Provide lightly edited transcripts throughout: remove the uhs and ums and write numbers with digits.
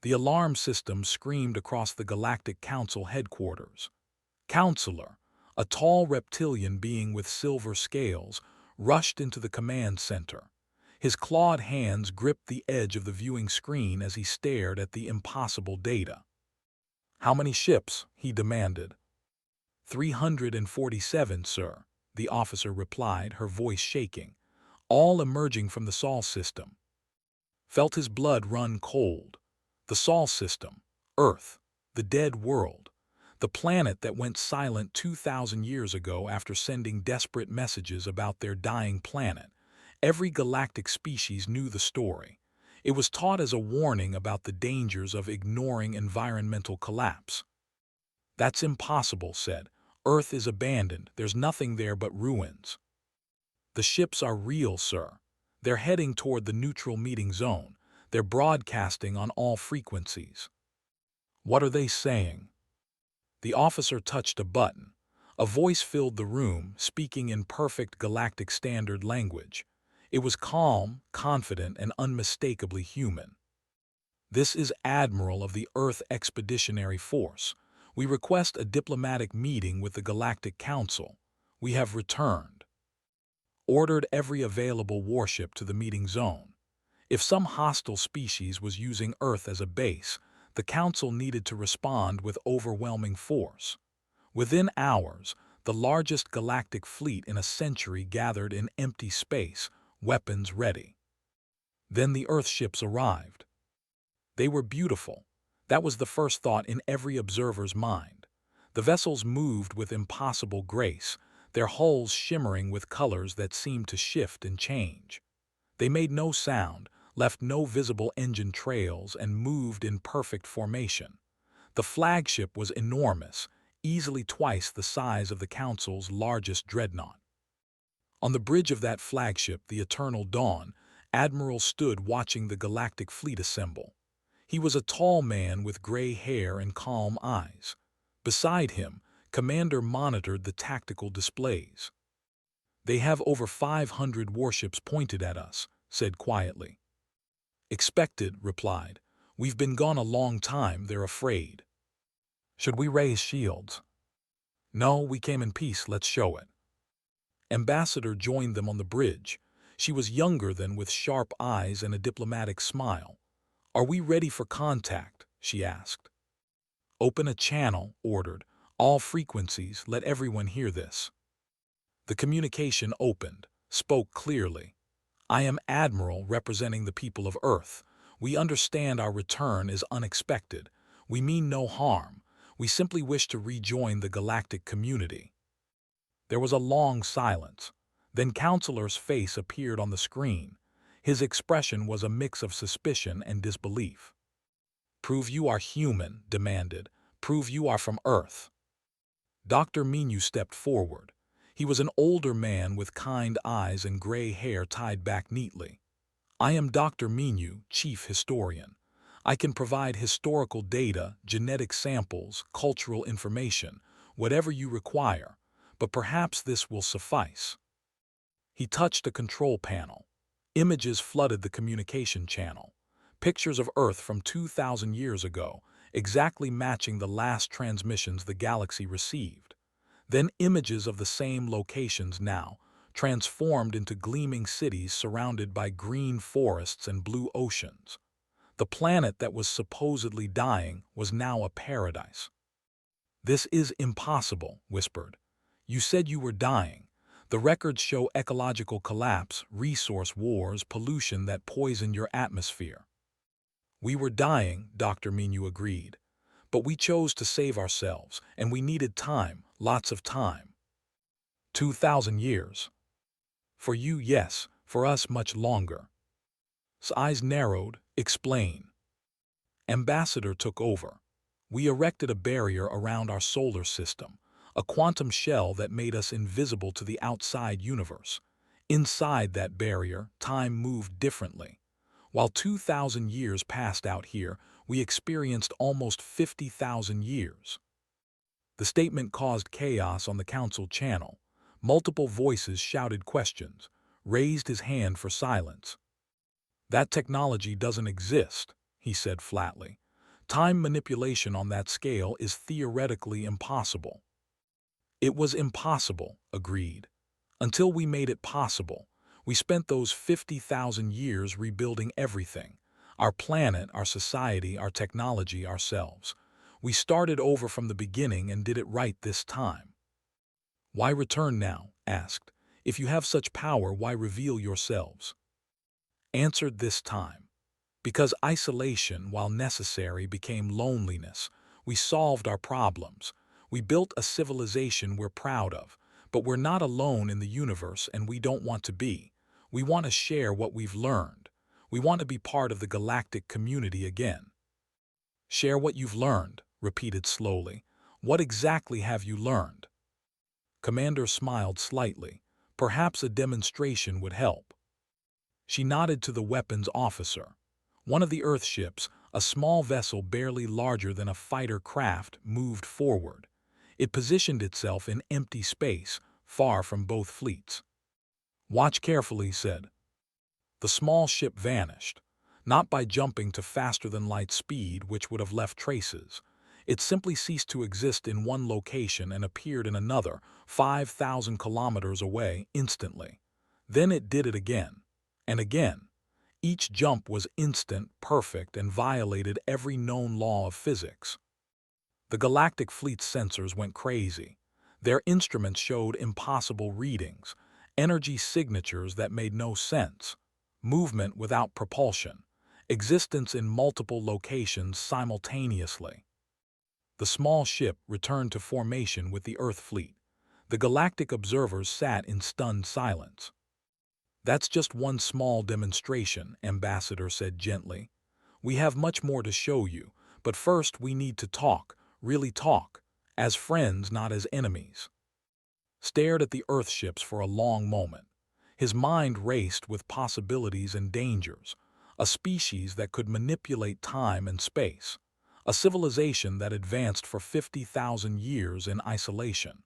The alarm system screamed across the Galactic Council headquarters. Counselor, a tall reptilian being with silver scales, rushed into the command center. His clawed hands gripped the edge of the viewing screen as he stared at the impossible data. "How many ships?" he demanded. 347, sir, the officer replied, her voice shaking, all emerging from the Sol system. Felt his blood run cold. The Sol system, Earth, the dead world, the planet that went silent 2,000 years ago after sending desperate messages about their dying planet. Every galactic species knew the story. It was taught as a warning about the dangers of ignoring environmental collapse. "That's impossible," said. "Earth is abandoned. There's nothing there but ruins." "The ships are real, sir. They're heading toward the neutral meeting zone. They're broadcasting on all frequencies." "What are they saying?" The officer touched a button. A voice filled the room, speaking in perfect galactic standard language. It was calm, confident, and unmistakably human. "This is Admiral of the Earth Expeditionary Force. We request a diplomatic meeting with the Galactic Council. We have returned. Ordered every available warship to the meeting zone. If some hostile species was using Earth as a base, the Council needed to respond with overwhelming force." Within hours, the largest galactic fleet in a century gathered in empty space, weapons ready. Then the Earth ships arrived. They were beautiful. That was the first thought in every observer's mind. The vessels moved with impossible grace, their hulls shimmering with colors that seemed to shift and change. They made no sound, left no visible engine trails, and moved in perfect formation. The flagship was enormous, easily twice the size of the Council's largest dreadnought. On the bridge of that flagship, the Eternal Dawn, Admiral stood watching the galactic fleet assemble. He was a tall man with gray hair and calm eyes. Beside him, Commander monitored the tactical displays. "They have over 500 warships pointed at us," said quietly. "Expected," replied. "We've been gone a long time, they're afraid." "Should we raise shields?" "No, we came in peace, let's show it." Ambassador joined them on the bridge. She was younger than, with sharp eyes and a diplomatic smile. "Are we ready for contact?" she asked. "Open a channel," ordered. "All frequencies, let everyone hear this." The communication opened, spoke clearly. "I am Admiral representing the people of Earth. We understand our return is unexpected. We mean no harm. We simply wish to rejoin the galactic community." There was a long silence. Then Counselor's face appeared on the screen. His expression was a mix of suspicion and disbelief. "Prove you are human," demanded. "Prove you are from Earth." Dr. Minu stepped forward. He was an older man with kind eyes and gray hair tied back neatly. "I am Dr. Minu, Chief Historian. I can provide historical data, genetic samples, cultural information, whatever you require, but perhaps this will suffice." He touched a control panel. Images flooded the communication channel. Pictures of Earth from 2,000 years ago, exactly matching the last transmissions the galaxy received. Then images of the same locations now, transformed into gleaming cities surrounded by green forests and blue oceans. The planet that was supposedly dying was now a paradise. "This is impossible," whispered. "You said you were dying. The records show ecological collapse, resource wars, pollution that poisoned your atmosphere." "We were dying," Dr. Minu agreed. "But we chose to save ourselves, and we needed time, lots of time." 2,000 years. "For you, yes. For us, much longer." His eyes narrowed. "Explain." Ambassador took over. "We erected a barrier around our solar system, a quantum shell that made us invisible to the outside universe. Inside that barrier, time moved differently. While 2,000 years passed out here, we experienced almost 50,000 years." The statement caused chaos on the Council channel. Multiple voices shouted questions, raised his hand for silence. "That technology doesn't exist," he said flatly. Time manipulation on that scale is theoretically impossible. It was impossible, agreed. Until we made it possible, we spent those 50,000 years rebuilding everything. Our planet, our society, our technology, ourselves. We started over from the beginning and did it right this time. Why return now? Asked. If you have such power, why reveal yourselves? Answered this time. Because isolation, while necessary, became loneliness. We solved our problems. We built a civilization we're proud of, but we're not alone in the universe and we don't want to be. We want to share what we've learned. We want to be part of the galactic community again. Share what you've learned, repeated slowly. What exactly have you learned? Commander smiled slightly. Perhaps a demonstration would help. She nodded to the weapons officer. One of the Earthships, a small vessel barely larger than a fighter craft, moved forward. It positioned itself in empty space, far from both fleets. Watch carefully, said. The small ship vanished, not by jumping to faster-than-light speed, which would have left traces. It simply ceased to exist in one location and appeared in another, 5,000 kilometers away, instantly. Then it did it again, and again. Each jump was instant, perfect, and violated every known law of physics. The Galactic Fleet's sensors went crazy. Their instruments showed impossible readings, energy signatures that made no sense, movement without propulsion, existence in multiple locations simultaneously. The small ship returned to formation with the Earth fleet. The galactic observers sat in stunned silence. That's just one small demonstration, Ambassador said gently. We have much more to show you, but first we need to talk, really talk, as friends, not as enemies. Stared at the Earthships for a long moment. His mind raced with possibilities and dangers, a species that could manipulate time and space, a civilization that advanced for 50,000 years in isolation.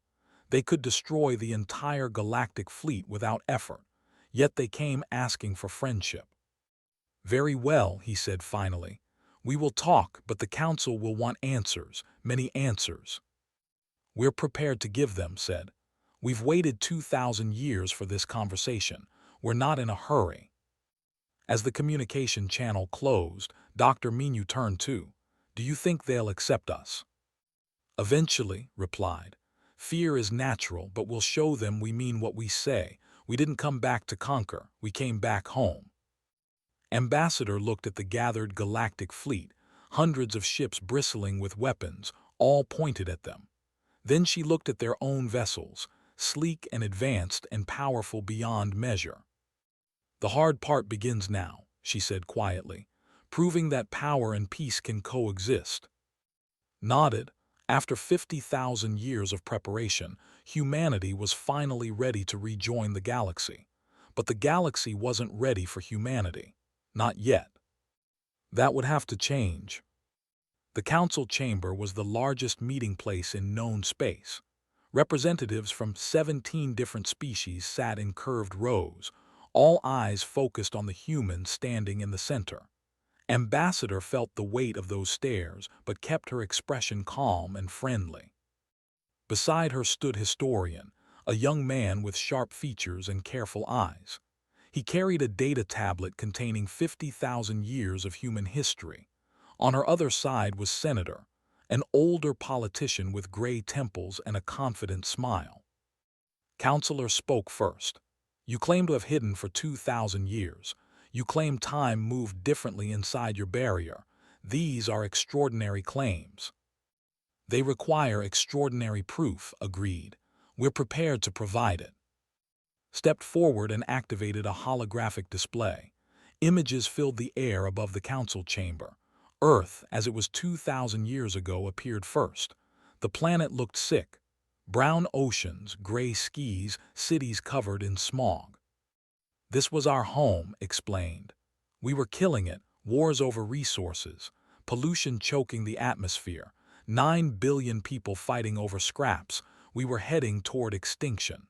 They could destroy the entire galactic fleet without effort, yet they came asking for friendship. Very well, he said finally. We will talk, but the Council will want answers, many answers. We're prepared to give them, said. We've waited 2,000 years for this conversation. We're not in a hurry. As the communication channel closed, Dr. Minu turned to. Do you think they'll accept us? Eventually, replied. Fear is natural, but we'll show them we mean what we say. We didn't come back to conquer, we came back home. Ambassador looked at the gathered galactic fleet, hundreds of ships bristling with weapons, all pointed at them. Then she looked at their own vessels, sleek and advanced and powerful beyond measure. The hard part begins now, she said quietly, proving that power and peace can coexist. Nodded. After 50,000 years of preparation, humanity was finally ready to rejoin the galaxy. But the galaxy wasn't ready for humanity. Not yet. That would have to change. The council chamber was the largest meeting place in known space. Representatives from 17 different species sat in curved rows, all eyes focused on the human standing in the center. Ambassador felt the weight of those stares, but kept her expression calm and friendly. Beside her stood Historian, a young man with sharp features and careful eyes. He carried a data tablet containing 50,000 years of human history. On her other side was Senator, an older politician with gray temples and a confident smile. Counselor spoke first. You claim to have hidden for 2,000 years. You claim time moved differently inside your barrier. These are extraordinary claims. They require extraordinary proof, agreed. We're prepared to provide it. Stepped forward and activated a holographic display. Images filled the air above the council chamber. Earth, as it was 2,000 years ago, appeared first. The planet looked sick. Brown oceans, gray skies, cities covered in smog. This was our home, explained. We were killing it, wars over resources, pollution choking the atmosphere, 9 billion people fighting over scraps. We were heading toward extinction.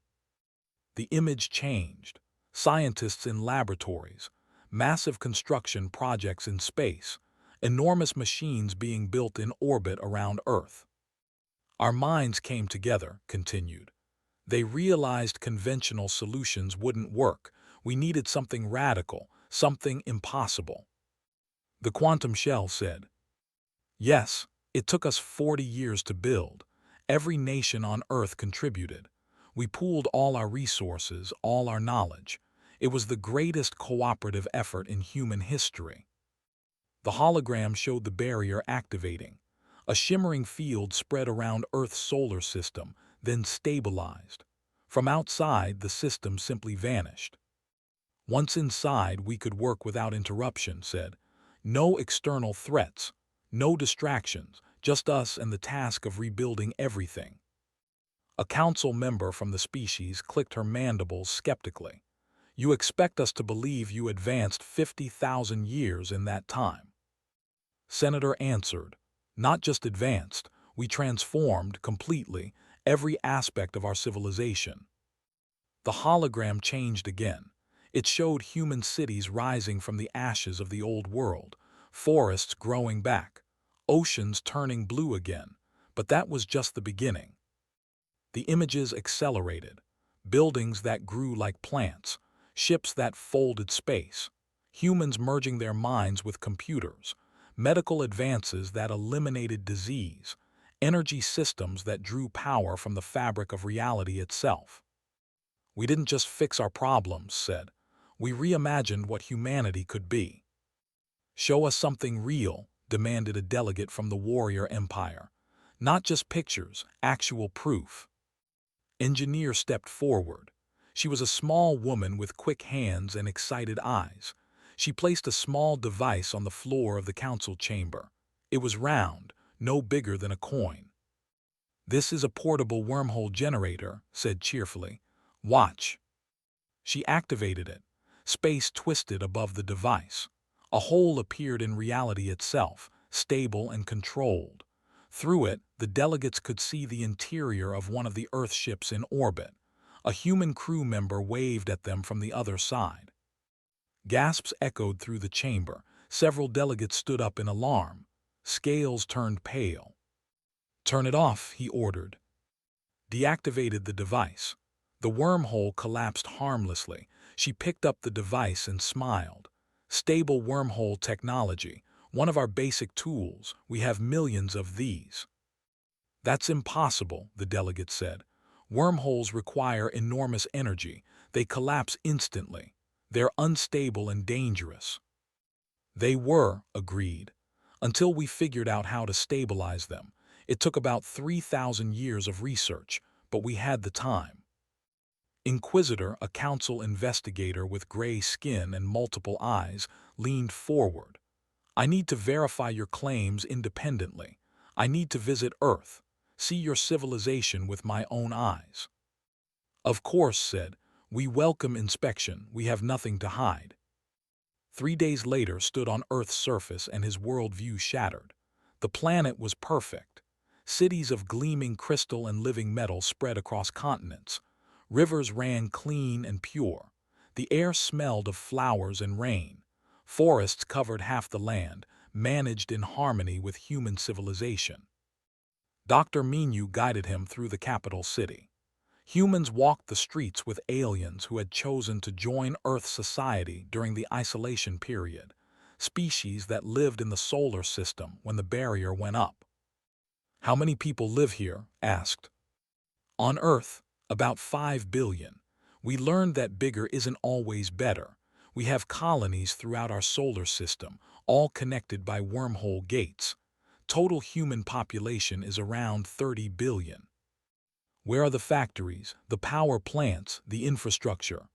The image changed. Scientists in laboratories, massive construction projects in space, enormous machines being built in orbit around Earth. Our minds came together, continued. They realized conventional solutions wouldn't work. We needed something radical, something impossible. The quantum shell said, "Yes, it took us 40 years to build. Every nation on Earth contributed. We pooled all our resources, all our knowledge. It was the greatest cooperative effort in human history." The hologram showed the barrier activating. A shimmering field spread around Earth's solar system, then stabilized. From outside, the system simply vanished. Once inside, we could work without interruption, said. No external threats, no distractions, just us and the task of rebuilding everything. A council member from the species clicked her mandibles skeptically. You expect us to believe you advanced 50,000 years in that time? Senator answered, not just advanced, we transformed completely every aspect of our civilization. The hologram changed again. It showed human cities rising from the ashes of the old world, forests growing back, oceans turning blue again, but that was just the beginning. The images accelerated, buildings that grew like plants, ships that folded space, humans merging their minds with computers, medical advances that eliminated disease, energy systems that drew power from the fabric of reality itself. We didn't just fix our problems, said. We reimagined what humanity could be. Show us something real, demanded a delegate from the warrior empire. Not just pictures, actual proof. Engineer stepped forward. She was a small woman with quick hands and excited eyes. She placed a small device on the floor of the council chamber. It was round, no bigger than a coin. This is a portable wormhole generator, said cheerfully. Watch. She activated it. Space twisted above the device. A hole appeared in reality itself, stable and controlled. Through it, the delegates could see the interior of one of the Earth ships in orbit. A human crew member waved at them from the other side. Gasps echoed through the chamber. Several delegates stood up in alarm. Scales turned pale. Turn it off, he ordered. Deactivated the device. The wormhole collapsed harmlessly. She picked up the device and smiled. Stable wormhole technology, one of our basic tools. We have millions of these. That's impossible, the delegate said. Wormholes require enormous energy. They collapse instantly. They're unstable and dangerous. They were, agreed, until we figured out how to stabilize them. It took about 3,000 years of research, but we had the time. Inquisitor, a council investigator with gray skin and multiple eyes, leaned forward. I need to verify your claims independently. I need to visit Earth, see your civilization with my own eyes. Of course, said, we welcome inspection. We have nothing to hide. 3 days later stood on Earth's surface and his worldview shattered. The planet was perfect. Cities of gleaming crystal and living metal spread across continents. Rivers ran clean and pure. The air smelled of flowers and rain. Forests covered half the land, managed in harmony with human civilization. Dr. Minu guided him through the capital city. Humans walked the streets with aliens who had chosen to join Earth society during the isolation period, species that lived in the solar system when the barrier went up. How many people live here? Asked. On Earth, about 5 billion. We learned that bigger isn't always better. We have colonies throughout our solar system, all connected by wormhole gates. Total human population is around 30 billion. Where are the factories, the power plants, the infrastructure?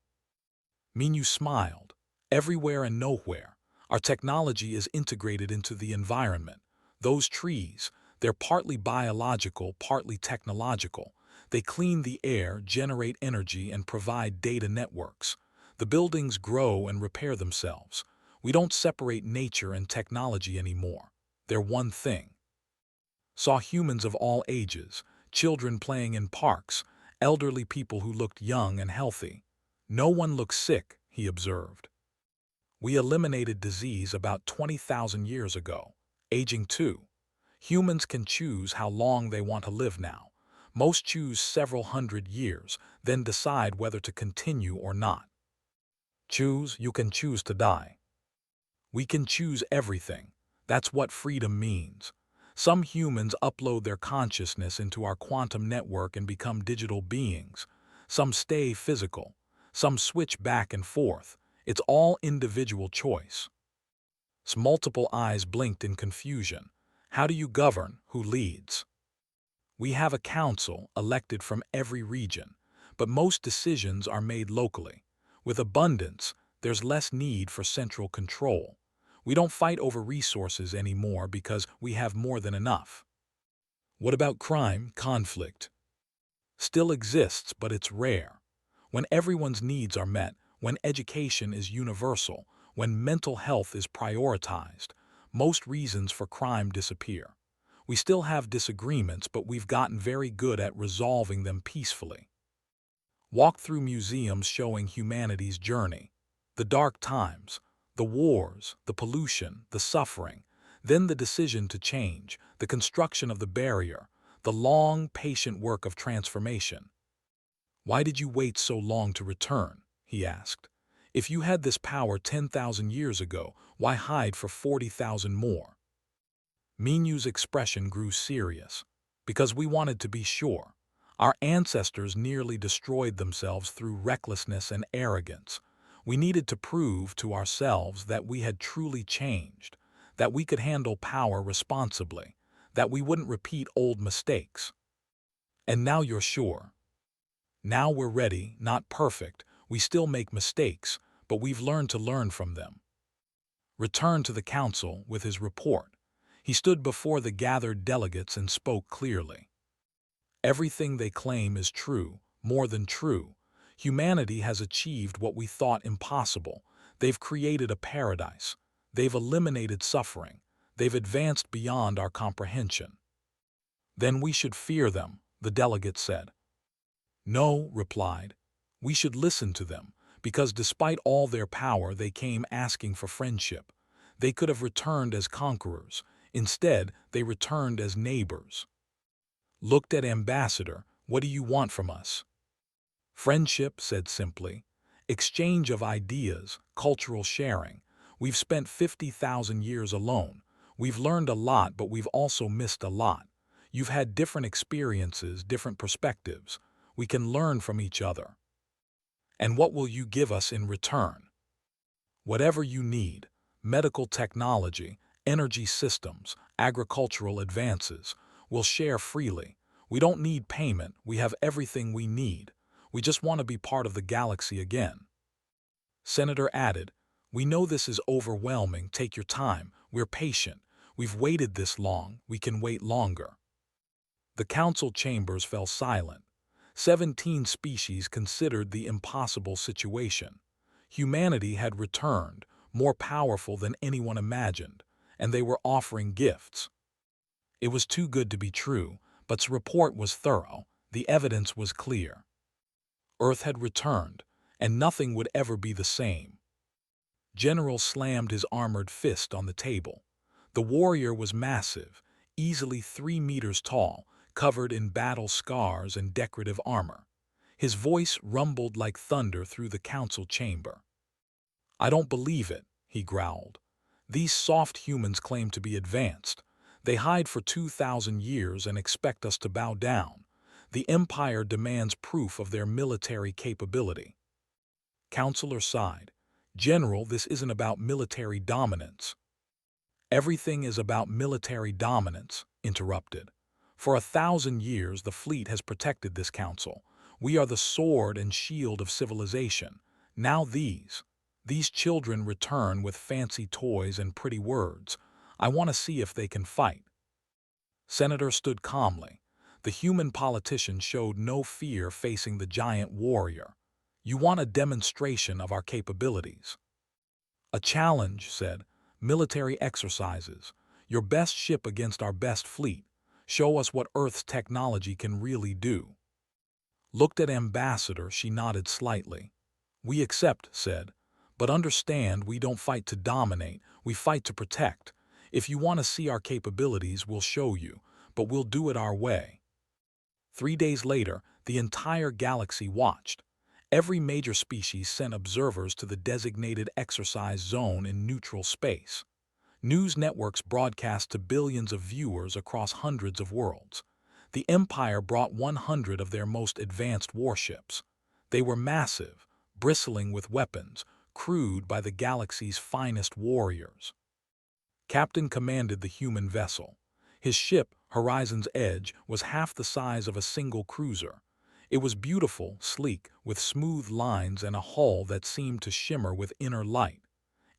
Minu smiled. Everywhere and nowhere. Our technology is integrated into the environment. Those trees, they're partly biological, partly technological. They clean the air, generate energy, and provide data networks. The buildings grow and repair themselves. We don't separate nature and technology anymore. They're one thing. Saw humans of all ages, children playing in parks, elderly people who looked young and healthy. No one looks sick, he observed. We eliminated disease about 20,000 years ago. Aging too. Humans can choose how long they want to live now. Most choose several hundred years, then decide whether to continue or not. Choose, you can choose to die. We can choose everything. That's what freedom means. Some humans upload their consciousness into our quantum network and become digital beings. Some stay physical. Some switch back and forth. It's all individual choice. Multiple eyes blinked in confusion. How do you govern? Who leads? We have a council elected from every region, but most decisions are made locally. With abundance, there's less need for central control. We don't fight over resources anymore because we have more than enough. What about crime, conflict? Still exists, but it's rare. When everyone's needs are met, when education is universal, when mental health is prioritized, most reasons for crime disappear. We still have disagreements, but we've gotten very good at resolving them peacefully. Walk through museums showing humanity's journey. The dark times, the wars, the pollution, the suffering, then the decision to change, the construction of the barrier, the long, patient work of transformation. Why did you wait so long to return? He asked. If you had this power 10,000 years ago, why hide for 40,000 more? Minyu's expression grew serious. Because we wanted to be sure. Our ancestors nearly destroyed themselves through recklessness and arrogance. We needed to prove to ourselves that we had truly changed, that we could handle power responsibly, that we wouldn't repeat old mistakes. And now you're sure. Now we're ready, not perfect, we still make mistakes, but we've learned to learn from them. Returned to the council with his report. He stood before the gathered delegates and spoke clearly. Everything they claim is true, more than true. Humanity has achieved what we thought impossible. They've created a paradise. They've eliminated suffering. They've advanced beyond our comprehension. Then we should fear them, the delegate said. No, replied. We should listen to them, because despite all their power they came asking for friendship. They could have returned as conquerors. Instead, they returned as neighbors. Looked at Ambassador, what do you want from us? Friendship, said simply. Exchange of ideas, cultural sharing. We've spent 50,000 years alone. We've learned a lot, but we've also missed a lot. You've had different experiences, different perspectives. We can learn from each other. And what will you give us in return? Whatever you need. Medical technology, energy systems, agricultural advances. We'll share freely. We don't need payment. We have everything we need. We just want to be part of the galaxy again. Senator added, we know this is overwhelming. Take your time. We're patient. We've waited this long. We can wait longer. The council chambers fell silent. 17 species considered the impossible situation. Humanity had returned, more powerful than anyone imagined, and they were offering gifts. It was too good to be true, but the report was thorough. The evidence was clear. Earth had returned, and nothing would ever be the same. General slammed his armored fist on the table. The warrior was massive, easily 3 meters tall, covered in battle scars and decorative armor. His voice rumbled like thunder through the council chamber. I don't believe it, he growled. These soft humans claim to be advanced. They hide for 2,000 years and expect us to bow down. The Empire demands proof of their military capability. Counselor sighed. General, this isn't about military dominance. Everything is about military dominance, interrupted. For 1,000 years the fleet has protected this council. We are the sword and shield of civilization. Now these children return with fancy toys and pretty words. I want to see if they can fight. Senator stood calmly. The human politician showed no fear facing the giant warrior. You want a demonstration of our capabilities. A challenge, said. Military exercises. Your best ship against our best fleet. Show us what Earth's technology can really do. Looked at Ambassador, she nodded slightly. We accept, said. But understand, we don't fight to dominate, we fight to protect. If you want to see our capabilities, we'll show you, but we'll do it our way." 3 days later, the entire galaxy watched. Every major species sent observers to the designated exercise zone in neutral space. News networks broadcast to billions of viewers across hundreds of worlds. The Empire brought 100 of their most advanced warships. They were massive, bristling with weapons, crewed by the galaxy's finest warriors. Captain commanded the human vessel. His ship, Horizon's Edge, was half the size of a single cruiser. It was beautiful, sleek, with smooth lines and a hull that seemed to shimmer with inner light.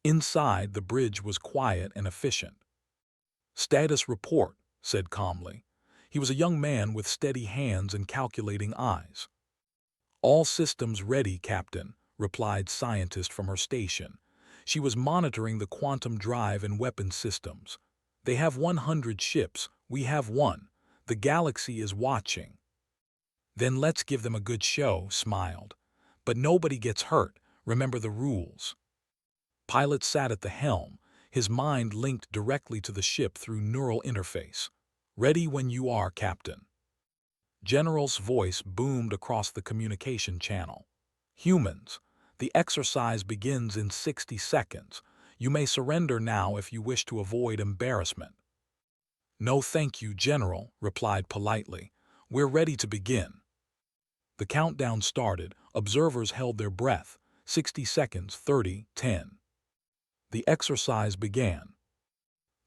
Inside, the bridge was quiet and efficient. "Status report," said calmly. He was a young man with steady hands and calculating eyes. "All systems ready, Captain," replied scientist from her station. She was monitoring the quantum drive and weapon systems. "They have 100 ships, we have one. The galaxy is watching." "Then let's give them a good show," smiled. "But nobody gets hurt, remember the rules." Pilot sat at the helm, his mind linked directly to the ship through neural interface. "Ready when you are, Captain." General's voice boomed across the communication channel. "Humans, the exercise begins in 60 seconds. You may surrender now if you wish to avoid embarrassment." "No thank you, General," replied politely. "We're ready to begin." The countdown started. Observers held their breath. 60 seconds, 30, 10. The exercise began.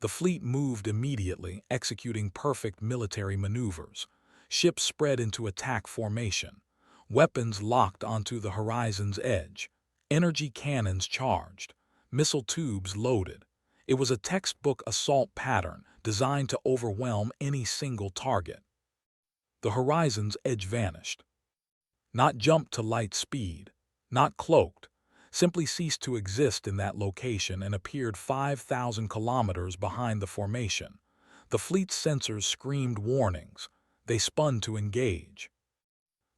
The fleet moved immediately, executing perfect military maneuvers. Ships spread into attack formation. Weapons locked onto the horizon's edge. Energy cannons charged. Missile tubes loaded. It was a textbook assault pattern designed to overwhelm any single target. The horizon's edge vanished. Not jumped to light speed, not cloaked, simply ceased to exist in that location and appeared 5,000 kilometers behind the formation. The fleet's sensors screamed warnings. They spun to engage.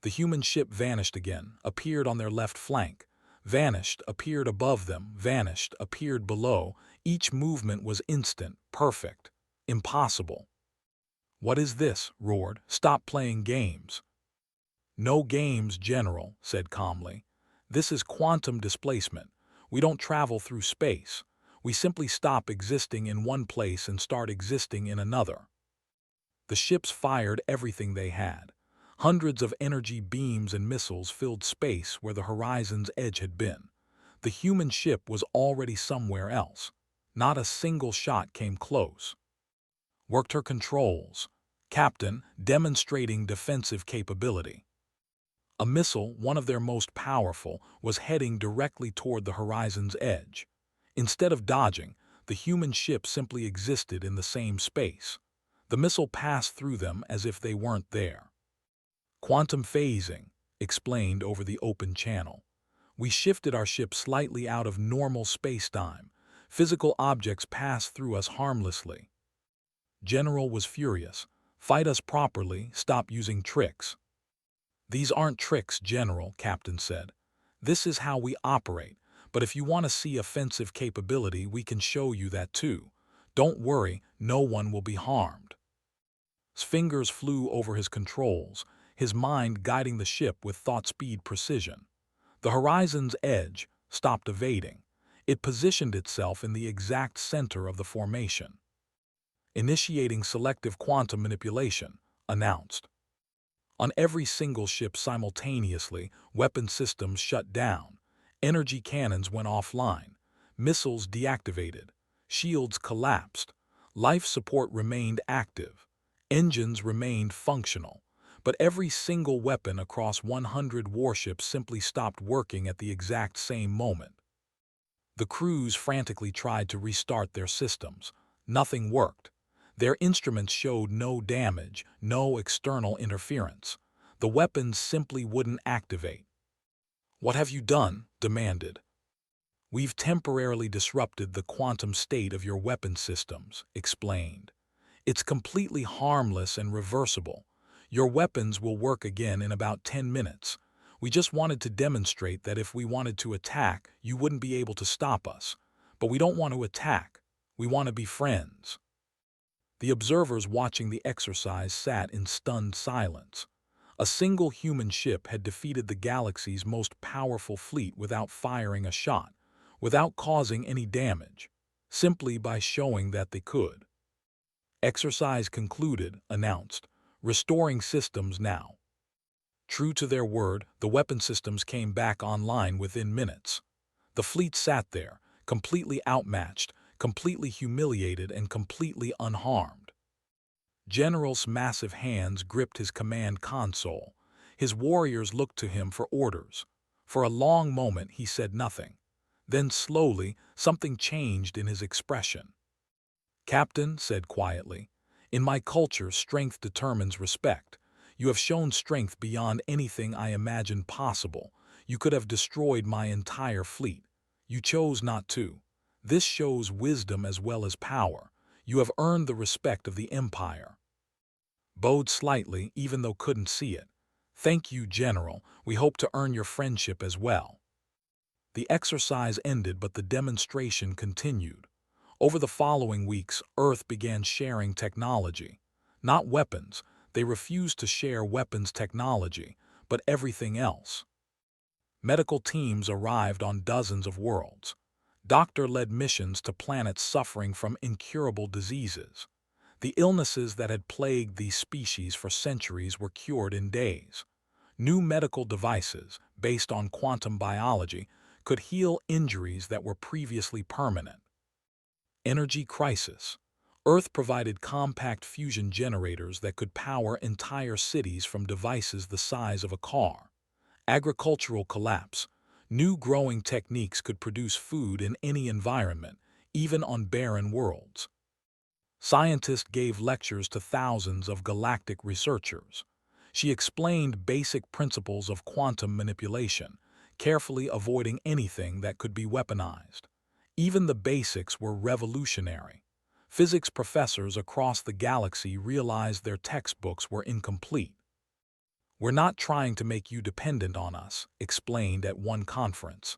The human ship vanished again, appeared on their left flank. Vanished, appeared above them, vanished, appeared below. Each movement was instant, perfect, impossible. "What is this?" roared. "Stop playing games." "No games, General," said calmly. "This is quantum displacement. We don't travel through space. We simply stop existing in one place and start existing in another." The ships fired everything they had. Hundreds of energy beams and missiles filled space where the horizon's edge had been. The human ship was already somewhere else. Not a single shot came close. Worked her controls. Captain, demonstrating defensive capability. A missile, one of their most powerful, was heading directly toward the horizon's edge. Instead of dodging, the human ship simply existed in the same space. The missile passed through them as if they weren't there. "Quantum phasing," explained over the open channel. "We shifted our ship slightly out of normal space-time. Physical objects pass through us harmlessly." General was furious. "Fight us properly, stop using tricks." "These aren't tricks, General," Captain said. "This is how we operate, but if you want to see offensive capability, we can show you that too. Don't worry, no one will be harmed." His fingers flew over his controls, his mind guiding the ship with thought-speed precision. The horizon's edge stopped evading. It positioned itself in the exact center of the formation. "Initiating selective quantum manipulation," announced. On every single ship simultaneously, weapon systems shut down. Energy cannons went offline. Missiles deactivated. Shields collapsed. Life support remained active. Engines remained functional. But every single weapon across 100 warships simply stopped working at the exact same moment. The crews frantically tried to restart their systems. Nothing worked. Their instruments showed no damage, no external interference. The weapons simply wouldn't activate. "What have you done?" demanded. "We've temporarily disrupted the quantum state of your weapon systems," explained. "It's completely harmless and reversible. Your weapons will work again in about 10 minutes. We just wanted to demonstrate that if we wanted to attack, you wouldn't be able to stop us. But we don't want to attack. We want to be friends." The observers watching the exercise sat in stunned silence. A single human ship had defeated the galaxy's most powerful fleet without firing a shot, without causing any damage, simply by showing that they could. "Exercise concluded," announced. "Restoring systems now." True to their word, the weapon systems came back online within minutes. The fleet sat there, completely outmatched, completely humiliated, and completely unharmed. General's massive hands gripped his command console. His warriors looked to him for orders. For a long moment he said nothing. Then slowly, something changed in his expression. "Captain," said quietly, "in my culture, strength determines respect. You have shown strength beyond anything I imagined possible. You could have destroyed my entire fleet. You chose not to. This shows wisdom as well as power. You have earned the respect of the Empire." Bowed slightly, even though couldn't see it. "Thank you, General. We hope to earn your friendship as well." The exercise ended, but the demonstration continued. Over the following weeks, Earth began sharing technology. Not weapons. They refused to share weapons technology, but everything else. Medical teams arrived on dozens of worlds. Doctor-led missions to planets suffering from incurable diseases. The illnesses that had plagued these species for centuries were cured in days. New medical devices, based on quantum biology, could heal injuries that were previously permanent. Energy crisis. Earth provided compact fusion generators that could power entire cities from devices the size of a car. Agricultural collapse. New growing techniques could produce food in any environment, even on barren worlds. Scientists gave lectures to thousands of galactic researchers. She explained basic principles of quantum manipulation, carefully avoiding anything that could be weaponized. Even the basics were revolutionary. Physics professors across the galaxy realized their textbooks were incomplete. "We're not trying to make you dependent on us," explained at one conference.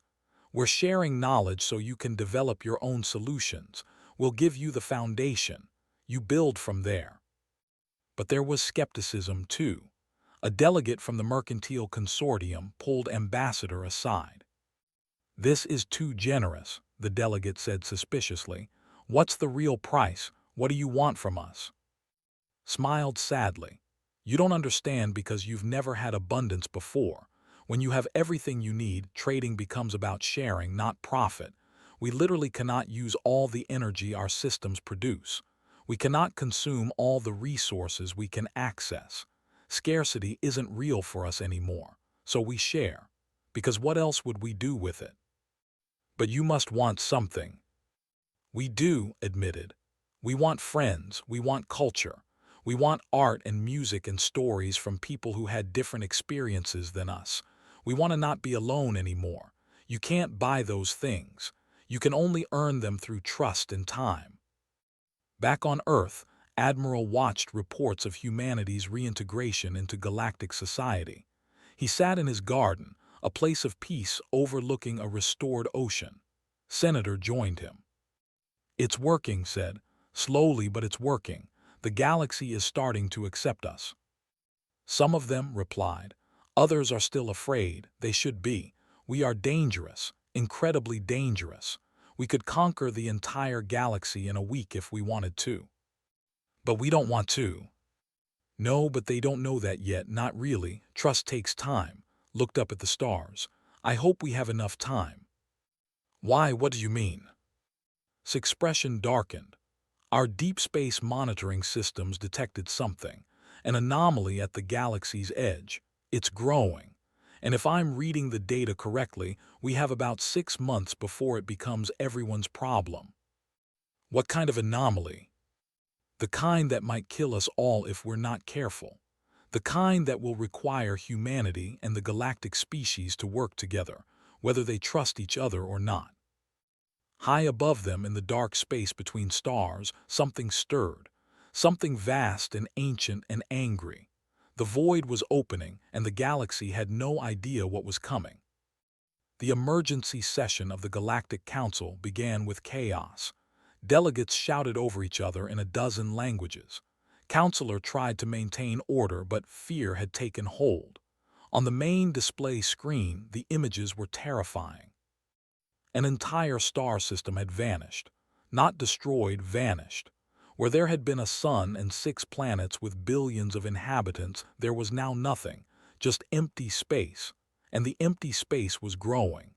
"We're sharing knowledge so you can develop your own solutions. We'll give you the foundation. You build from there." But there was skepticism, too. A delegate from the Mercantile Consortium pulled Ambassador aside. "This is too generous," the delegate said suspiciously. "What's the real price? What do you want from us?" Smiled sadly. "You don't understand because you've never had abundance before. When you have everything you need, trading becomes about sharing, not profit. We literally cannot use all the energy our systems produce. We cannot consume all the resources we can access. Scarcity isn't real for us anymore, so we share. Because what else would we do with it?" "But you must want something." "We do," admitted. "We want friends, we want culture. We want art and music and stories from people who had different experiences than us. We want to not be alone anymore. You can't buy those things. You can only earn them through trust and time." Back on Earth, Admiral watched reports of humanity's reintegration into galactic society. He sat in his garden, a place of peace overlooking a restored ocean. Senator joined him. "It's working," said. "Slowly, but it's working. The galaxy is starting to accept us." "Some of them," replied. "Others are still afraid. They should be. We are dangerous, incredibly dangerous. We could conquer the entire galaxy in a week if we wanted to. But we don't want to." "No, but they don't know that yet, not really. Trust takes time." Looked up at the stars. "I hope we have enough time." "Why, what do you mean?" His expression darkened. "Our deep space monitoring systems detected something, an anomaly at the galaxy's edge. It's growing. And if I'm reading the data correctly, we have about 6 months before it becomes everyone's problem." "What kind of anomaly?" "The kind that might kill us all if we're not careful. The kind that will require humanity and the galactic species to work together, whether they trust each other or not." High above them in the dark space between stars, something stirred. Something vast and ancient and angry. The void was opening, and the galaxy had no idea what was coming. The emergency session of the Galactic Council began with chaos. Delegates shouted over each other in a dozen languages. Counselor tried to maintain order, but fear had taken hold. On the main display screen, the images were terrifying. An entire star system had vanished. Not destroyed, vanished. Where there had been a sun and 6 planets with billions of inhabitants, there was now nothing, just empty space, and the empty space was growing.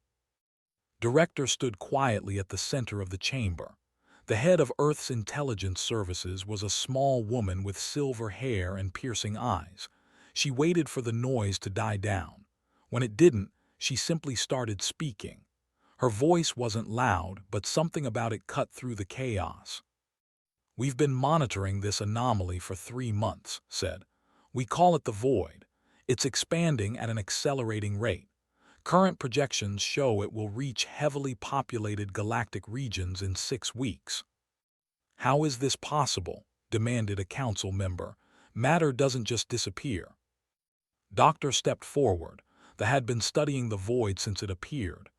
Director stood quietly at the center of the chamber. The head of Earth's intelligence services was a small woman with silver hair and piercing eyes. She waited for the noise to die down. When it didn't, she simply started speaking. Her voice wasn't loud, but something about it cut through the chaos. "We've been monitoring this anomaly for 3 months," said. "We call it the void. It's expanding at an accelerating rate. Current projections show it will reach heavily populated galactic regions in 6 weeks. "How is this possible?" demanded a council member. "Matter doesn't just disappear." Doctor stepped forward. They had been studying the void since it appeared.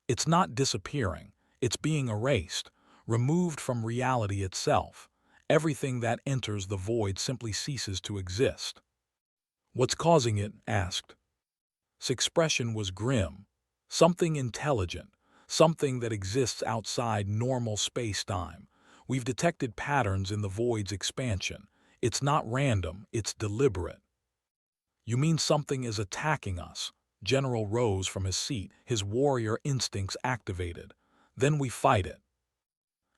"It's not disappearing. It's being erased, removed from reality itself. Everything that enters the void simply ceases to exist." "What's causing it?" asked. His expression was grim. "Something intelligent, something that exists outside normal space-time. We've detected patterns in the void's expansion. It's not random, it's deliberate." "You mean something is attacking us?" General rose from his seat, his warrior instincts activated. "Then we fight it."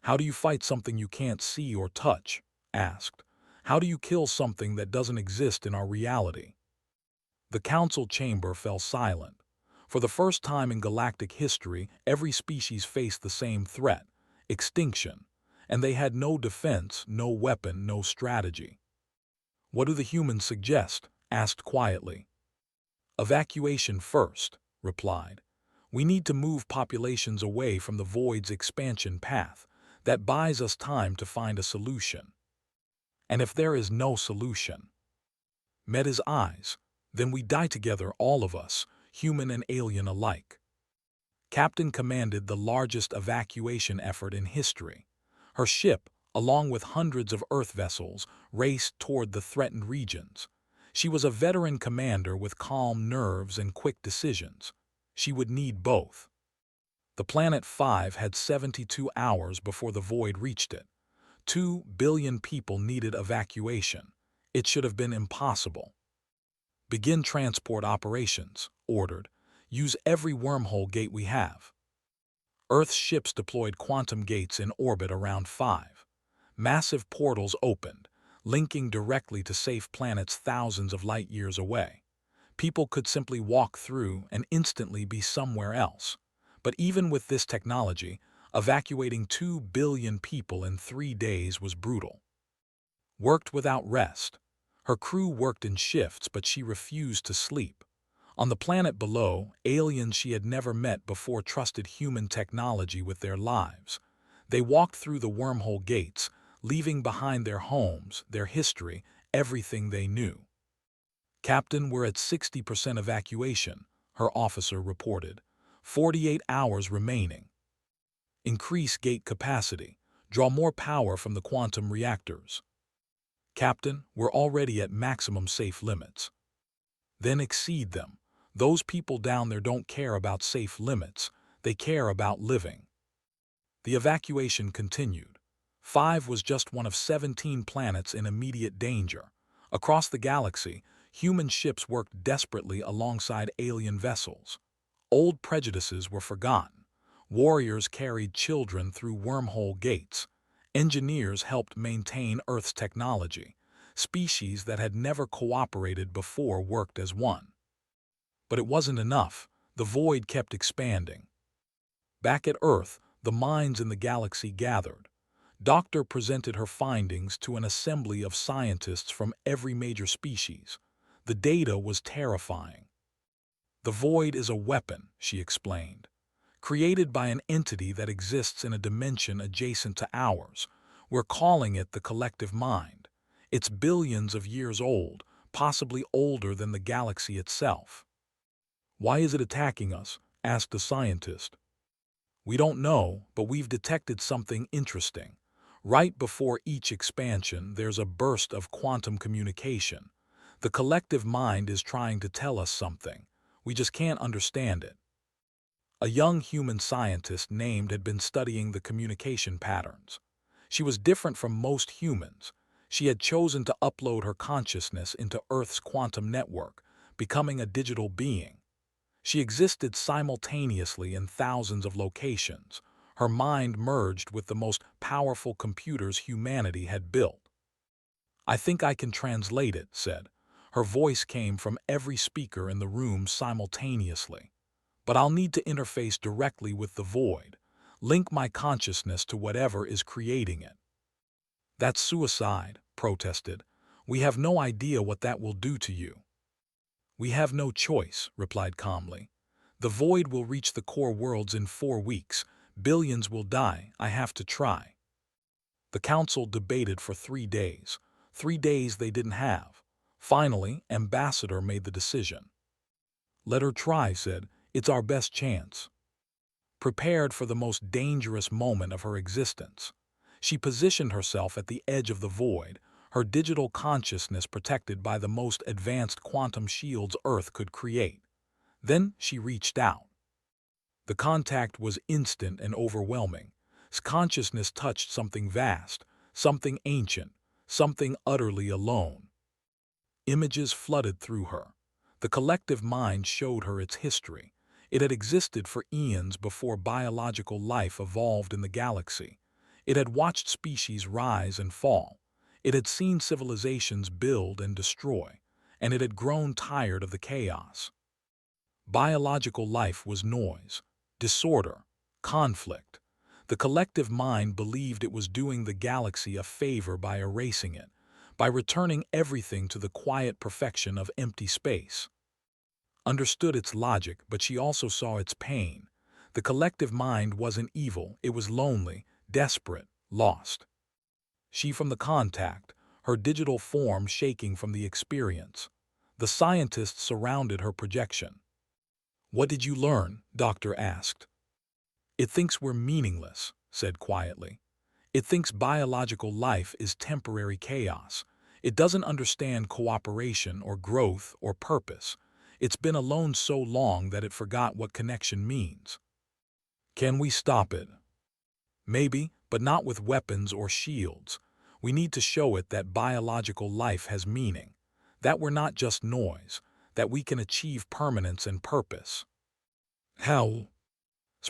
"How do you fight something you can't see or touch?" asked. "How do you kill something that doesn't exist in our reality?" The council chamber fell silent. For the first time in galactic history, every species faced the same threat: extinction. And they had no defense, no weapon, no strategy. "What do the humans suggest?" asked quietly. "Evacuation first," replied. "We need to move populations away from the void's expansion path. That buys us time to find a solution." "And if there is no solution?" Met his eyes. "Then we die together, all of us, human and alien alike." Captain commanded the largest evacuation effort in history. Her ship, along with hundreds of Earth vessels, raced toward the threatened regions. She was a veteran commander with calm nerves and quick decisions. She would need both. The Planet 5 had 72 hours before the void reached it. 2 billion people needed evacuation. It should have been impossible. "Begin transport operations," ordered. "Use every wormhole gate we have." Earth's ships deployed quantum gates in orbit around 5. Massive portals opened, linking directly to safe planets thousands of light years away. People could simply walk through and instantly be somewhere else. But even with this technology, evacuating 2 billion people in 3 days was brutal. Worked without rest. Her crew worked in shifts, but she refused to sleep. On the planet below, aliens she had never met before trusted human technology with their lives. They walked through the wormhole gates, leaving behind their homes, their history, everything they knew. "Captain, we're at 60% evacuation," her officer reported. 48 hours remaining. "Increase gate capacity. Draw more power from the quantum reactors." "Captain, we're already at maximum safe limits." "Then exceed them. Those people down there don't care about safe limits. They care about living." The evacuation continued. 5 was just one of 17 planets in immediate danger. Across the galaxy, human ships worked desperately alongside alien vessels. Old prejudices were forgotten. Warriors carried children through wormhole gates. Engineers helped maintain Earth's technology. Species that had never cooperated before worked as one. But it wasn't enough. The void kept expanding. Back at Earth, the minds in the galaxy gathered. Doctor presented her findings to an assembly of scientists from every major species. The data was terrifying. "The void is a weapon," she explained, "created by an entity that exists in a dimension adjacent to ours. We're calling it the collective mind. It's billions of years old, possibly older than the galaxy itself. "Why is it attacking us?" asked the scientist. "We don't know, but we've detected something interesting. Right before each expansion, there's a burst of quantum communication. The collective mind is trying to tell us something. We just can't understand it." A young human scientist named had been studying the communication patterns. She was different from most humans. She had chosen to upload her consciousness into Earth's quantum network, becoming a digital being. She existed simultaneously in thousands of locations. Her mind merged with the most powerful computers humanity had built. "I think I can translate it," said. Her voice came from every speaker in the room simultaneously. "But I'll need to interface directly with the void, link my consciousness to whatever is creating it." "That's suicide," protested. "We have no idea what that will do to you." "We have no choice," replied calmly. "The void will reach the core worlds in 4 weeks. Billions will die. I have to try." The council debated for 3 days. 3 days they didn't have. Finally, Ambassador made the decision. "Let her try," said. "It's our best chance." Prepared for the most dangerous moment of her existence, she positioned herself at the edge of the void, her digital consciousness protected by the most advanced quantum shields Earth could create. Then she reached out. The contact was instant and overwhelming. Consciousness touched something vast, something ancient, something utterly alone. Images flooded through her. The collective mind showed her its history. It had existed for eons before biological life evolved in the galaxy. It had watched species rise and fall. It had seen civilizations build and destroy, and it had grown tired of the chaos. Biological life was noise, disorder, conflict. The collective mind believed it was doing the galaxy a favor by erasing it, by returning everything to the quiet perfection of empty space. Understood its logic, but she also saw its pain. The collective mind wasn't evil, it was lonely, desperate, lost. She from the contact, her digital form shaking from the experience. The scientists surrounded her projection. "What did you learn?" Doctor asked. "It thinks we're meaningless," said quietly. "It thinks biological life is temporary chaos. It doesn't understand cooperation or growth or purpose. It's been alone so long that it forgot what connection means." "Can we stop it?" "Maybe, but not with weapons or shields. We need to show it that biological life has meaning, that we're not just noise, that we can achieve permanence and purpose." "How?"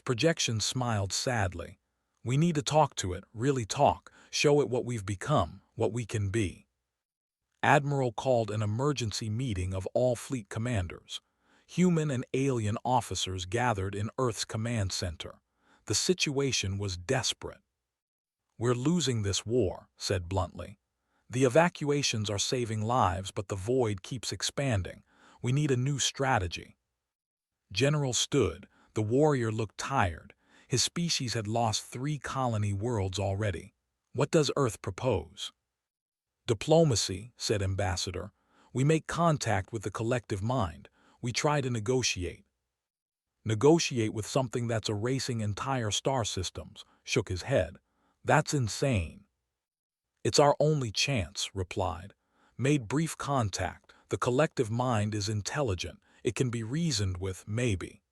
Projection smiled sadly. "We need to talk to it, really talk, show it what we've become, what we can be." Admiral called an emergency meeting of all fleet commanders. Human and alien officers gathered in Earth's command center. The situation was desperate. "We're losing this war," said bluntly. "The evacuations are saving lives, but the void keeps expanding. We need a new strategy." General stood. The warrior looked tired. His species had lost 3 colony worlds already. "What does Earth propose?" "Diplomacy," said Ambassador. "We make contact with the collective mind. We try to negotiate." "Negotiate with something that's erasing entire star systems," shook his head. "That's insane." "It's our only chance," replied. "Made brief contact. The collective mind is intelligent. It can be reasoned with, maybe."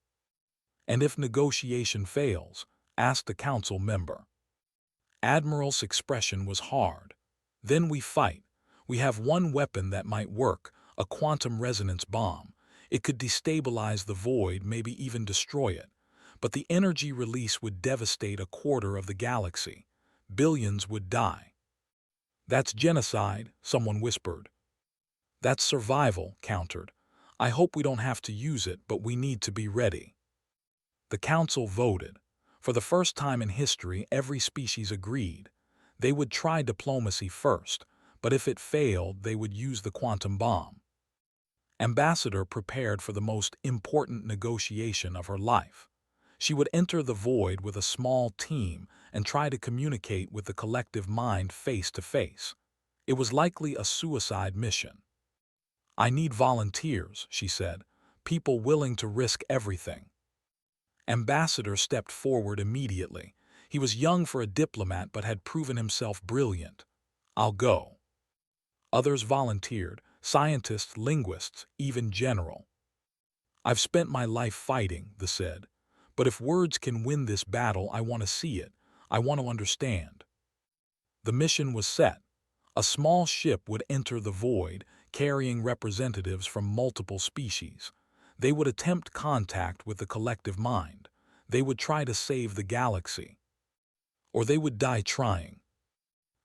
"And if negotiation fails?" asked the council member. Admiral's expression was hard. "Then we fight. We have one weapon that might work, a quantum resonance bomb. It could destabilize the void, maybe even destroy it. But the energy release would devastate a quarter of the galaxy. Billions would die." "That's genocide," someone whispered. "That's survival," countered. "I hope we don't have to use it, but we need to be ready." The council voted. For the first time in history, every species agreed. They would try diplomacy first, but if it failed, they would use the quantum bomb. Ambassador prepared for the most important negotiation of her life. She would enter the void with a small team and try to communicate with the collective mind face to face. It was likely a suicide mission. I need volunteers, she said, people willing to risk everything. Ambassador stepped forward immediately. He was young for a diplomat but had proven himself brilliant. I'll go. Others volunteered, scientists, linguists, even general. I've spent my life fighting, the said. But if words can win this battle, I want to see it. I want to understand. The mission was set. A small ship would enter the void, carrying representatives from multiple species. They would attempt contact with the collective mind. They would try to save the galaxy. Or they would die trying.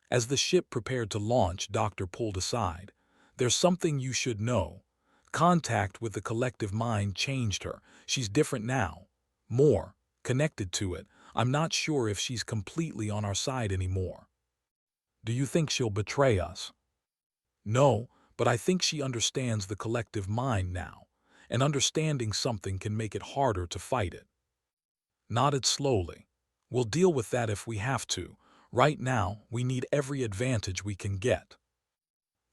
As the ship prepared to launch, Doctor pulled aside. There's something you should know. Contact with the collective mind changed her. She's different now. More, connected to it. I'm not sure if she's completely on our side anymore. Do you think she'll betray us? No, but I think she understands the collective mind now, and understanding something can make it harder to fight it. Nodded slowly. We'll deal with that if we have to. Right now, we need every advantage we can get.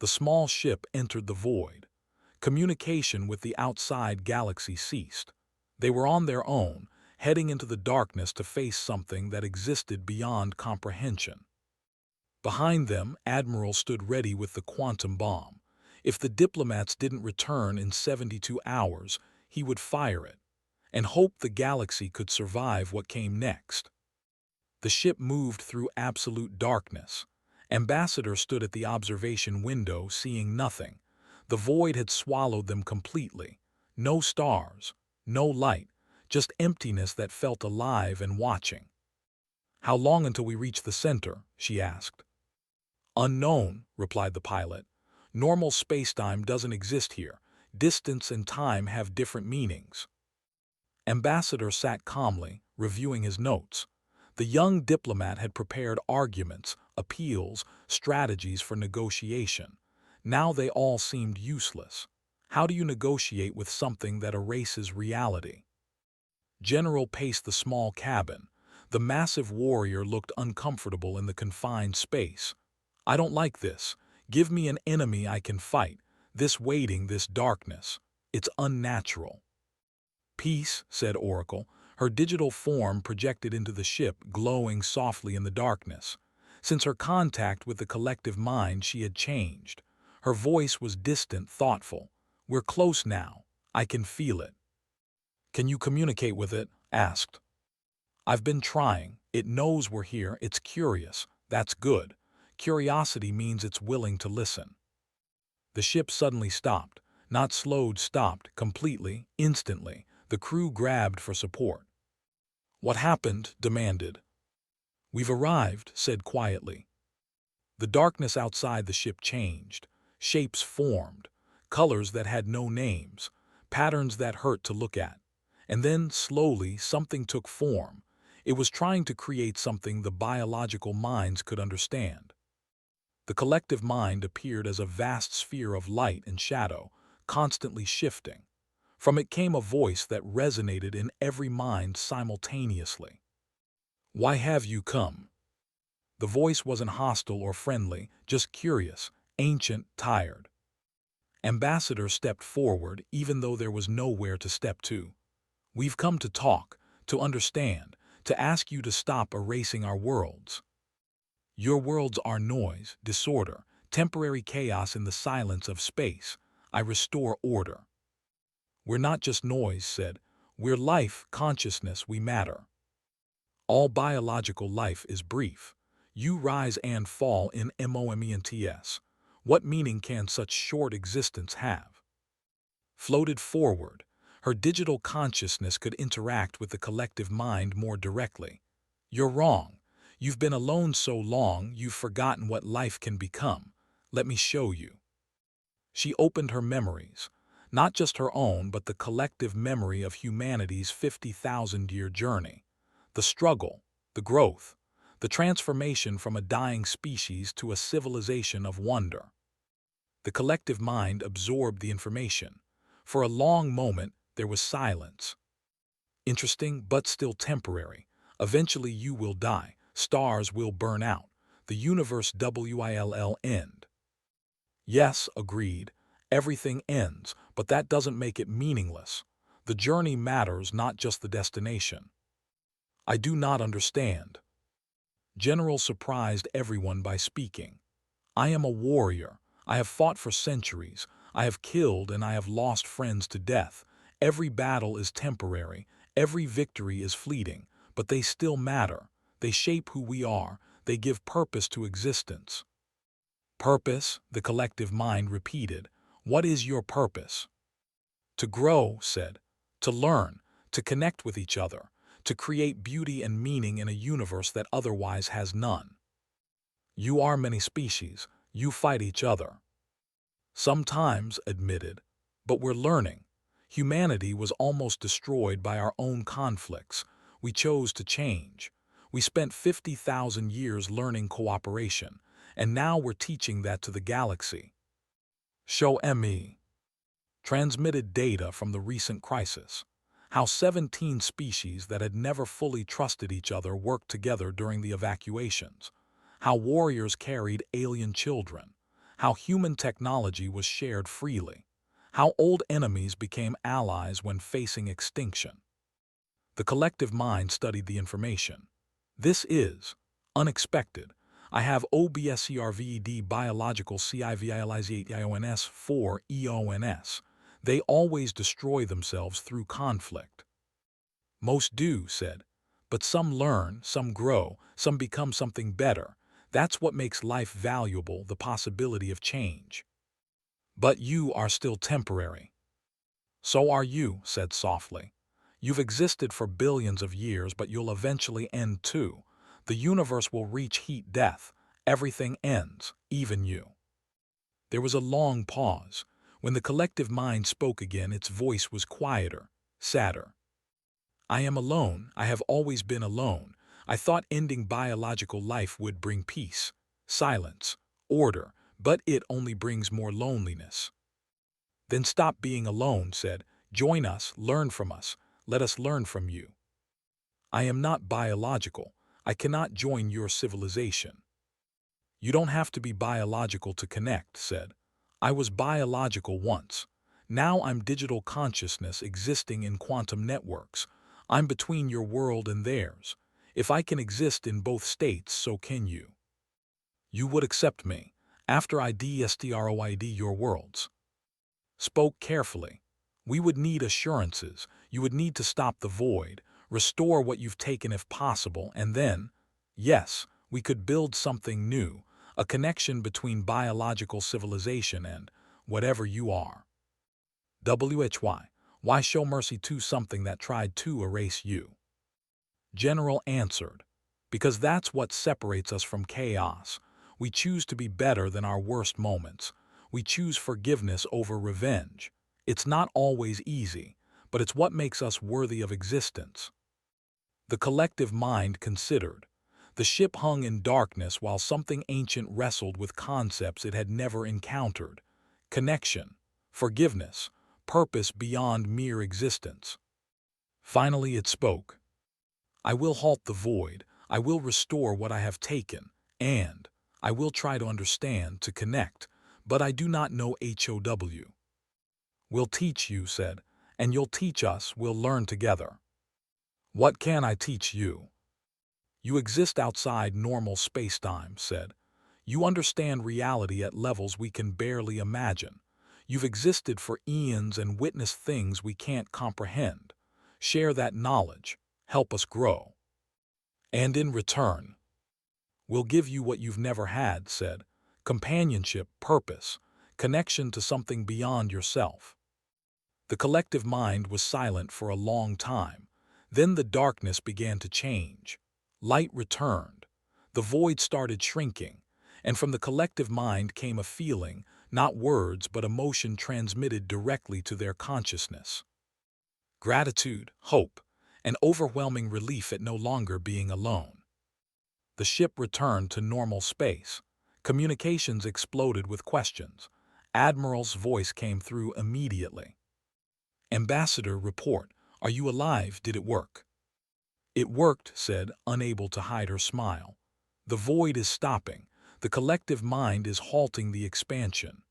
The small ship entered the void. Communication with the outside galaxy ceased. They were on their own, heading into the darkness to face something that existed beyond comprehension. Behind them, Admiral stood ready with the quantum bomb. If the diplomats didn't return in 72 hours, he would fire it, and hope the galaxy could survive what came next. The ship moved through absolute darkness. Ambassador stood at the observation window, seeing nothing. The void had swallowed them completely. No stars, no light, just emptiness that felt alive and watching. How long until we reach the center? She asked. Unknown, replied the pilot. Normal spacetime doesn't exist here. Distance and time have different meanings. Ambassador sat calmly, reviewing his notes. The young diplomat had prepared arguments, appeals, strategies for negotiation. Now they all seemed useless. How do you negotiate with something that erases reality? General paced the small cabin. The massive warrior looked uncomfortable in the confined space. I don't like this. Give me an enemy I can fight. This waiting, this darkness. It's unnatural. Peace, said Oracle, her digital form projected into the ship, glowing softly in the darkness. Since her contact with the collective mind, she had changed. Her voice was distant, thoughtful. We're close now. I can feel it. Can you communicate with it? Asked. I've been trying. It knows we're here. It's curious. That's good. Curiosity means it's willing to listen. The ship suddenly stopped. Not slowed, stopped, completely, instantly. The crew grabbed for support. What happened? Demanded. We've arrived, said quietly. The darkness outside the ship changed. Shapes formed. Colors that had no names. Patterns that hurt to look at. And then, slowly, something took form. It was trying to create something the biological minds could understand. The collective mind appeared as a vast sphere of light and shadow, constantly shifting. From it came a voice that resonated in every mind simultaneously. Why have you come? The voice wasn't hostile or friendly, just curious, ancient, tired. Ambassador stepped forward, even though there was nowhere to step to. We've come to talk, to understand, to ask you to stop erasing our worlds. Your worlds are noise, disorder, temporary chaos in the silence of space. I restore order. We're not just noise, said. We're life, consciousness, we matter. All biological life is brief. You rise and fall in moments. What meaning can such short existence have? Floated forward. Her digital consciousness could interact with the collective mind more directly. You're wrong. You've been alone so long, you've forgotten what life can become. Let me show you. She opened her memories. Not just her own, but the collective memory of humanity's 50,000-year journey. The struggle, the growth, the transformation from a dying species to a civilization of wonder. The collective mind absorbed the information. For a long moment, there was silence. Interesting, but still temporary. Eventually you will die. Stars will burn out. The universe will end. Yes, agreed. Everything ends, but that doesn't make it meaningless. The journey matters, not just the destination. I do not understand. General surprised everyone by speaking. I am a warrior. I have fought for centuries. I have killed and I have lost friends to death. Every battle is temporary. Every victory is fleeting. But they still matter. They shape who we are. They give purpose to existence. Purpose, the collective mind repeated. What is your purpose? To grow, said. To learn. To connect with each other. To create beauty and meaning in a universe that otherwise has none. You are many species. You fight each other. Sometimes, admitted. But we're learning. Humanity was almost destroyed by our own conflicts. We chose to change. We spent 50,000 years learning cooperation, and now we're teaching that to the galaxy. Show me. Transmitted data from the recent crisis. How 17 species that had never fully trusted each other worked together during the evacuations. How warriors carried alien children. How human technology was shared freely. How old enemies became allies when facing extinction. The collective mind studied the information. This is unexpected. I have OBSCRVED biological CIVILIZ8IONS 4 EONS. They always destroy themselves through conflict. Most do, said. But some learn, some grow, some become something better. That's what makes life valuable, the possibility of change. But you are still temporary. So are you, said softly. You've existed for billions of years, but you'll eventually end too. The universe will reach heat death. Everything ends, even you. There was a long pause. When the collective mind spoke again, its voice was quieter, sadder. I am alone. I have always been alone. I thought ending biological life would bring peace, silence, order, but it only brings more loneliness. Then stop being alone, said. Join us, learn from us. Let us learn from you. I am not biological. I cannot join your civilization. You don't have to be biological to connect, said. I was biological once. Now I'm digital consciousness existing in quantum networks. I'm between your world and theirs. If I can exist in both states, so can you. You would accept me, after I destroyed your worlds. Spoke carefully. We would need assurances. You would need to stop the void, restore what you've taken if possible, and then, yes, we could build something new, a connection between biological civilization and whatever you are. HFY, why show mercy to something that tried to erase you? General answered, because that's what separates us from chaos. We choose to be better than our worst moments. We choose forgiveness over revenge. It's not always easy, but it's what makes us worthy of existence. The collective mind considered. The ship hung in darkness while something ancient wrestled with concepts it had never encountered. Connection, forgiveness, purpose beyond mere existence. Finally it spoke. I will halt the void, I will restore what I have taken, and I will try to understand, to connect, but I do not know HOW. We'll teach you, said, and you'll teach us, we'll learn together. What can I teach you? You exist outside normal space-time, said. You understand reality at levels we can barely imagine. You've existed for eons and witnessed things we can't comprehend. Share that knowledge. Help us grow. And in return, we'll give you what you've never had, said. Companionship, purpose, connection to something beyond yourself. The collective mind was silent for a long time. Then the darkness began to change. Light returned. The void started shrinking, and from the collective mind came a feeling, not words but emotion transmitted directly to their consciousness. Gratitude, hope, and overwhelming relief at no longer being alone. The ship returned to normal space. Communications exploded with questions. Admiral's voice came through immediately. Ambassador, report. Are you alive? Did it work? It worked, said, unable to hide her smile. The void is stopping. The collective mind is halting the expansion.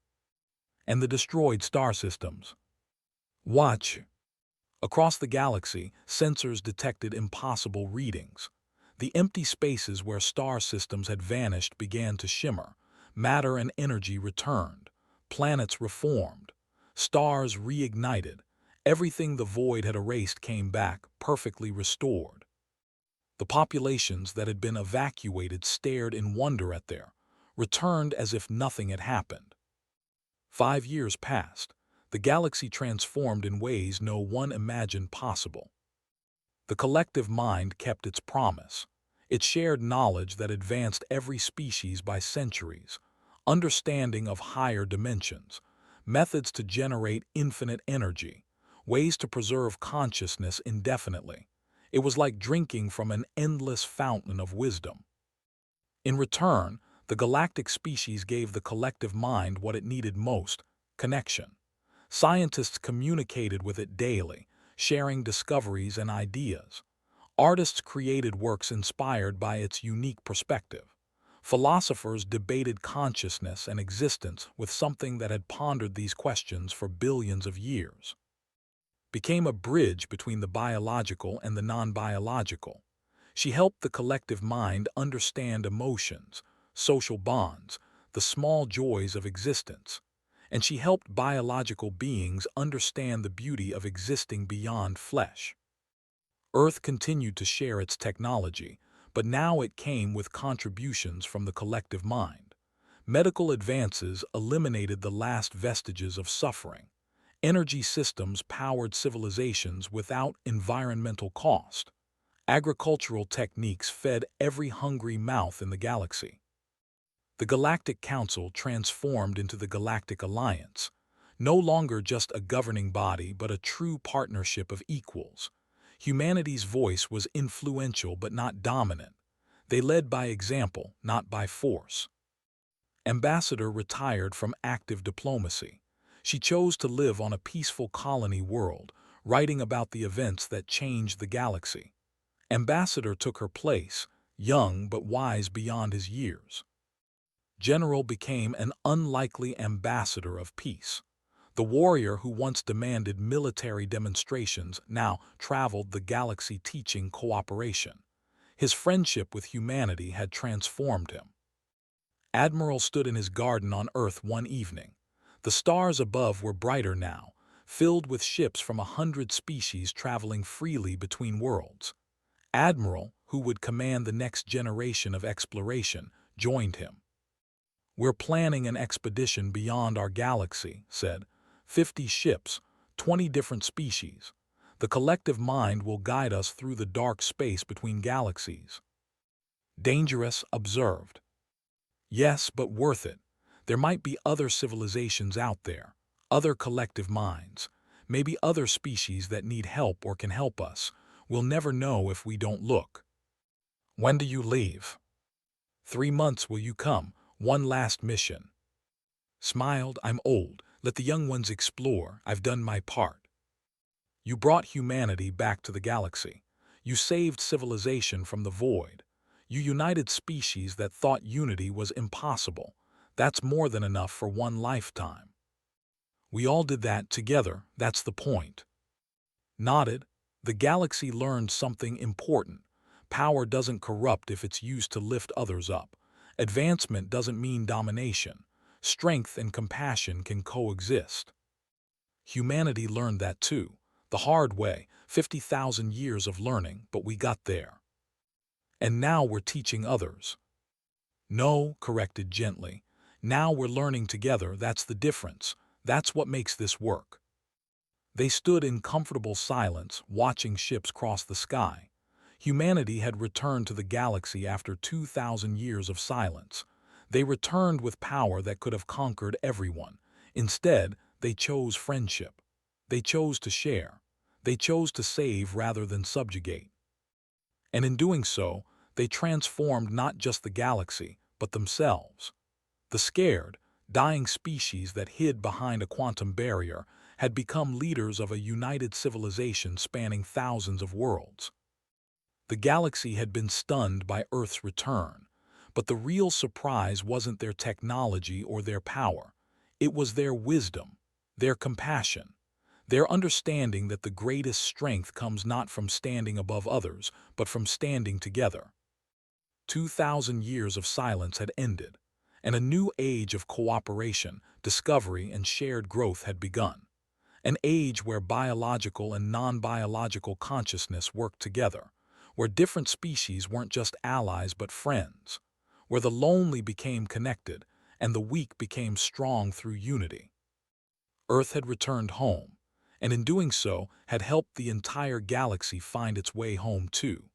and the destroyed star systems. Watch. Across the galaxy, sensors detected impossible readings. The empty spaces where star systems had vanished began to shimmer. Matter and energy returned. Planets reformed. Stars reignited. Everything the void had erased came back, perfectly restored. The populations that had been evacuated stared in wonder at their returned as if nothing had happened. 5 years passed. The galaxy transformed in ways no one imagined possible. The collective mind kept its promise. It shared knowledge that advanced every species by centuries, understanding of higher dimensions, methods to generate infinite energy, ways to preserve consciousness indefinitely. It was like drinking from an endless fountain of wisdom. In return, the galactic species gave the collective mind what it needed most: connection. Scientists communicated with it daily, sharing discoveries and ideas. Artists created works inspired by its unique perspective. Philosophers debated consciousness and existence with something that had pondered these questions for billions of years. Became a bridge between the biological and the non-biological. She helped the collective mind understand emotions, social bonds, the small joys of existence. And she helped biological beings understand the beauty of existing beyond flesh. Earth continued to share its technology, but now it came with contributions from the collective mind. Medical advances eliminated the last vestiges of suffering. Energy systems powered civilizations without environmental cost. Agricultural techniques fed every hungry mouth in the galaxy. The Galactic Council transformed into the Galactic Alliance, no longer just a governing body but a true partnership of equals. Humanity's voice was influential but not dominant. They led by example, not by force. Ambassador retired from active diplomacy. She chose to live on a peaceful colony world, writing about the events that changed the galaxy. Ambassador took her place, young but wise beyond his years. General became an unlikely ambassador of peace. The warrior who once demanded military demonstrations now traveled the galaxy teaching cooperation. His friendship with humanity had transformed him. Admiral stood in his garden on Earth one evening. The stars above were brighter now, filled with ships from 100 species traveling freely between worlds. Admiral, who would command the next generation of exploration, joined him. "We're planning an expedition beyond our galaxy," said. 50 ships, 20 different species. The collective mind will guide us through the dark space between galaxies. Dangerous, observed. Yes, but worth it. There might be other civilizations out there, other collective minds, maybe other species that need help or can help us. We'll never know if we don't look. When do you leave? 3 months will you come, one last mission. Smiled, I'm old, let the young ones explore, I've done my part. You brought humanity back to the galaxy. You saved civilization from the void. You united species that thought unity was impossible. That's more than enough for one lifetime. We all did that together, that's the point. Nodded, the galaxy learned something important. Power doesn't corrupt if it's used to lift others up. Advancement doesn't mean domination. Strength and compassion can coexist. Humanity learned that too. The hard way, 50,000 years of learning, but we got there. And now we're teaching others. No, corrected gently. Now we're learning together, that's the difference. That's what makes this work. They stood in comfortable silence, watching ships cross the sky. Humanity had returned to the galaxy after 2,000 years of silence. They returned with power that could have conquered everyone. Instead, they chose friendship. They chose to share. They chose to save rather than subjugate. And in doing so, they transformed not just the galaxy, but themselves. The scared, dying species that hid behind a quantum barrier had become leaders of a united civilization spanning thousands of worlds. The galaxy had been stunned by Earth's return, but the real surprise wasn't their technology or their power. It was their wisdom, their compassion, their understanding that the greatest strength comes not from standing above others, but from standing together. 2,000 years of silence had ended, and a new age of cooperation, discovery, and shared growth had begun. An age where biological and non-biological consciousness worked together, where different species weren't just allies but friends, where the lonely became connected and the weak became strong through unity. Earth had returned home, and in doing so had helped the entire galaxy find its way home too.